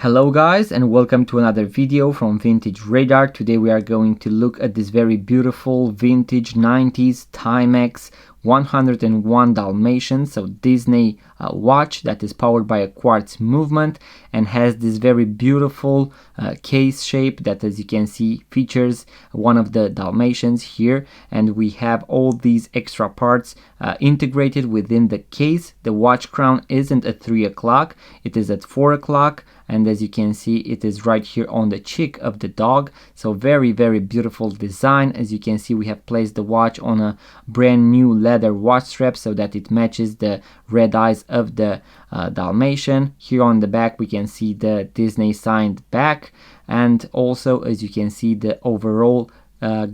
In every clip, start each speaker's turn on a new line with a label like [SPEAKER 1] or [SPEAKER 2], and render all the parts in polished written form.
[SPEAKER 1] Hello guys, and welcome to another video from Vintage Radar. Today we are going to look at this very beautiful vintage 90s Timex 101 Dalmatians, so Disney watch that is powered by a quartz movement and has this very beautiful case shape that, as you can see, features one of the Dalmatians here, and we have all these extra parts integrated within the case. The watch crown isn't at 3 o'clock, it is at 4 o'clock, and as you can see, it is right here on the cheek of the dog. So very beautiful design. As you can see, we have placed the watch on a brand new leather watch strap so that it matches the red eyes of the Dalmatian. Here on the back we can see the Disney signed back, and also, as you can see, the overall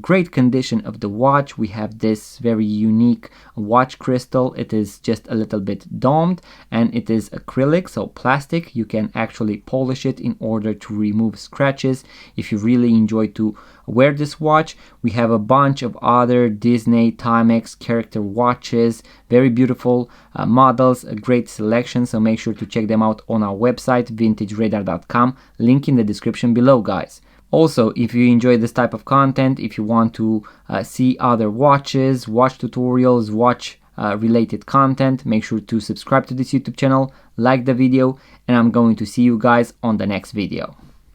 [SPEAKER 1] great condition of the watch. We have this very unique watch crystal. It is just a little bit domed, and it is acrylic, so plastic. You can actually polish it in order to remove scratches if you really enjoy to wear this watch. We have a bunch of other Disney Timex character watches, very beautiful models, a great selection, so make sure to check them out on our website vintageradar.com, link in the description below, guys. Also, if you enjoy this type of content, if you want to see other watches, watch tutorials, watch related content, make sure to subscribe to this YouTube channel, like the video, and I'm going to see you guys on the next video.